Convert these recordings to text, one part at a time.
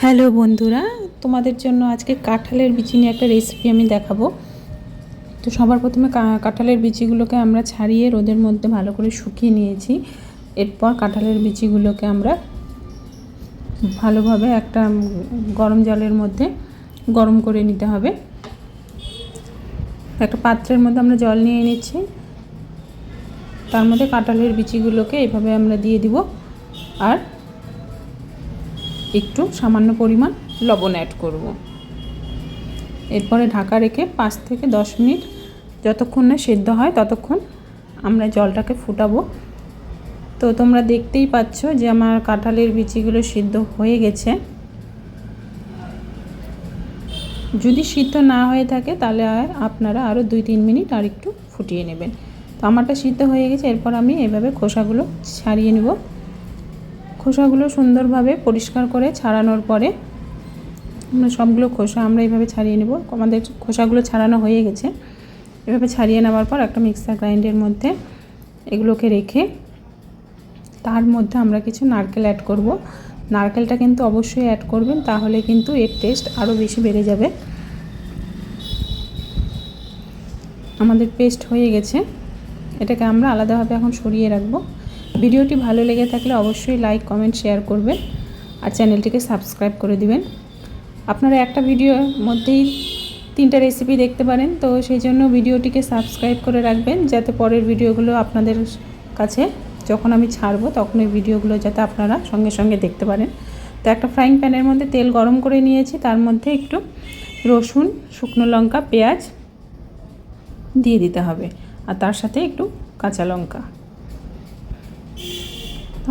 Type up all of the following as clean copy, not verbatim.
Hello বন্ধুরা, তোমাদের জন্য আজকে কাঁঠালের বিচি নিয়ে একটা রেসিপি আমি দেখাবো। তো সবার প্রথমে কাঁঠালের বিচিগুলোকে আমরা ছাড়িয়ে রোদের মধ্যে ভালো করে শুকিয়ে নিয়েছি। এরপর কাঁঠালের বিচিগুলোকে আমরা ভালোভাবে একটা গরম জলের মধ্যে গরম করে নিতে হবে। একটা পাত্রের মধ্যে আমরা জল নিয়ে নিচ্ছি, তার মধ্যে কাঁঠালের বিচিগুলোকে এভাবে আমরা দিয়ে দিব আর একটু সামান্য পরিমাণ লবণ অ্যাড করব। এরপরে ঢাকা রেখে 5 থেকে 10 মিনিট যতক্ষণ না সেদ্ধ হয় ততক্ষণ আমরা জলটাকে ফুটাবো। তো তোমরা দেখতেই পাচ্ছ যে আমার কাঁঠালের বিচিগুলো সিদ্ধ হয়ে গেছে। যদি সিদ্ধ না হয়ে থাকে তাহলে আপনারা আরও 2-3 মিনিট আর একটু ফুটিয়ে নেবেন। তো আমারটা সিদ্ধ হয়ে গেছে। এরপর আমি এভাবে খোসাগুলো ছাড়িয়ে নেব। খোসাগুলো সুন্দরভাবে পরিষ্কার করে ছাড়ানোর পরে আমরা সবগুলো খোসা আমরা এইভাবে ছাড়িয়ে নেব। আমাদের খোসাগুলো ছাড়ানো হয়ে গেছে। এভাবে ছাড়িয়ে নেওয়ার পর একটা মিক্সার গ্রাইন্ডারের মধ্যে এগুলোকে রেখে তার মধ্যে আমরা কিছু নারকেল অ্যাড করব। নারকেলটা কিন্তু অবশ্যই অ্যাড করবেন, তাহলে কিন্তু এর টেস্ট আরও বেশি বেড়ে যাবে। আমাদের পেস্ট হয়ে গেছে, এটাকে আমরা আলাদাভাবে এখন সরিয়ে রাখব। ভিডিওটি ভালো লেগে থাকলে অবশ্যই লাইক, কমেন্ট, শেয়ার করবেন আর চ্যানেলটিকে সাবস্ক্রাইব করে দিবেন। আপনারা একটা ভিডিওর মধ্যেই 3টা রেসিপি দেখতে পারেন, তো সেই জন্য ভিডিওটিকে সাবস্ক্রাইব করে রাখবেন যাতে পরের ভিডিওগুলো আপনাদের কাছে যখন আমি ছাড়বো তখন ওই ভিডিওগুলো যাতে আপনারা সঙ্গে সঙ্গে দেখতে পারেন। তো একটা ফ্রাইং প্যানের মধ্যে তেল গরম করে নিয়েছি, তার মধ্যে একটু রসুন, শুকনো লঙ্কা, পেঁয়াজ দিয়ে দিতে হবে আর তার সাথে একটু কাঁচা লঙ্কা।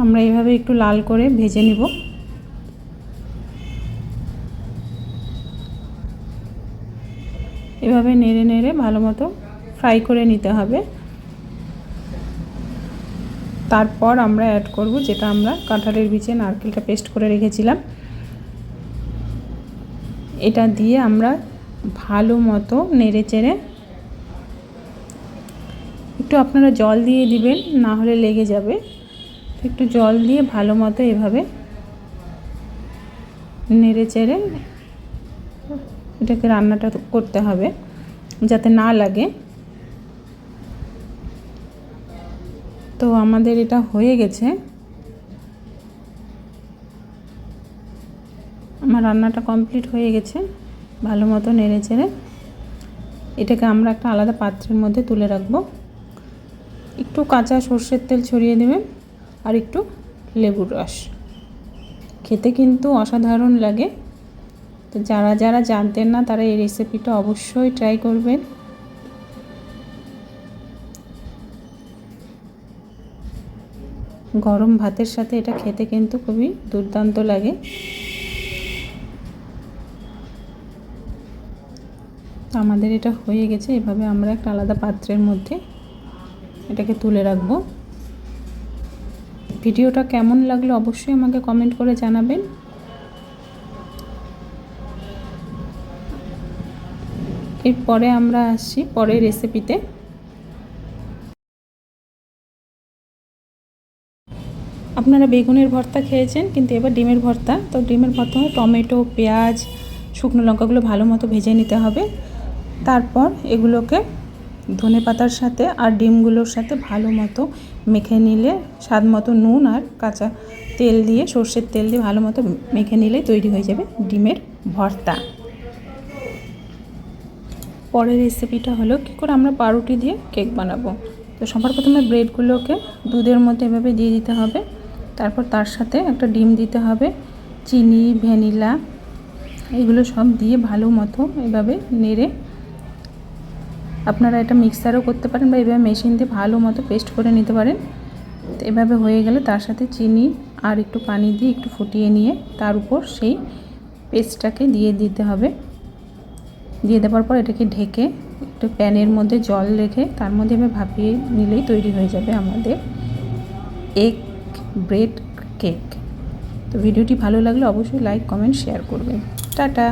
আমরা এইভাবে একটু লাল করে ভেজে নিব। এভাবে নেড়ে নেড়ে ভালো মতো ফ্রাই করে নিতে হবে। তারপর আমরা অ্যাড করব যেটা আমরা কাঁঠালের বিচে নারকেলটা পেস্ট করে রেখেছিলাম, এটা দিয়ে আমরা ভালো মতো নেড়ে চেড়ে একটু আপনারা জল দিয়ে দিবেন, না হলে লেগে যাবে। একটু জল দিয়ে ভালো মতো এভাবে নেড়ে চেড়ে এটাকে রান্নাটা করতে হবে যাতে না লাগে। তো আমাদের এটা হয়ে গেছে, আমার রান্নাটা কমপ্লিট হয়ে গেছে। ভালো মতো নেড়ে চেড়ে এটাকে আমরা একটা আলাদা পাত্রের মধ্যে তুলে রাখবো। একটু কাঁচা সর্ষের তেল ছড়িয়ে দেবেন আর একটু লেবুর রস। খেতে কিন্তু অসাধারণ লাগে। তো যারা যারা জানতেন না তারা এই রেসিপিটা অবশ্যই ট্রাই করবেন। গরম ভাতের সাথে এটা খেতে কিন্তু খুবই দুর্দান্ত লাগে। আমাদের এটা হয়ে গেছে। এভাবে আমরা একটা আলাদা পাত্রের মধ্যে এটাকে তুলে রাখব। ভিডিওটা কেমন লাগলো অবশ্যই আমাকে কমেন্ট করে জানাবেন। এরপরে আমরা আসছি পরের রেসিপিতে। আপনারা বেগুনের ভর্তা খেয়েছেন, কিন্তু এবার ডিমের ভর্তা। তো ডিমের ভর্তা টমেটো, পেঁয়াজ, শুকনো লঙ্কাগুলো ভালো মতো ভেজে নিতে হবে। তারপর এগুলোকে ধনেপাতার সাথে আর ডিমগুলোর সাথে ভালো মতো মেখে নিলে, স্বাদ মতো নুন আর কাঁচা তেল দিয়ে, সর্ষের তেল দিয়ে ভালো মতো মেখে নিলে তৈরি হয়ে যাবে ডিমের ভর্তা। পরের রেসিপিটা হলো কী করে আমরা পাউরুটি দিয়ে কেক বানাবো। তো সবার প্রথমে ব্রেডগুলোকে দুধের মধ্যে এভাবে দিয়ে দিতে হবে। তারপর তার সাথে একটা ডিম দিতে হবে, চিনি, ভ্যানিলা এগুলো সব দিয়ে ভালো মতো এভাবে নেড়ে, আপনারা এটা মিক্সারও করতে পারেন বা এভাবে মেশিন দিয়ে ভালো মতো পেস্ট করে নিতে পারেন। তো এভাবে হয়ে গেলে তার সাথে চিনি আর একটু পানি দিয়ে একটু ফুটিয়ে নিয়ে তার উপর সেই পেস্টটাকে দিয়ে দিতে হবে। দিয়ে দেওয়ার পর এটাকে ঢেকে একটু প্যানের মধ্যে জল রেখে তার মধ্যে এভাবে ভাপিয়ে নিলেই তৈরি হয়ে যাবে আমাদের এগ ব্রেড কেক। তো ভিডিওটি ভালো লাগলে অবশ্যই লাইক, কমেন্ট, শেয়ার করবেন। টাটা।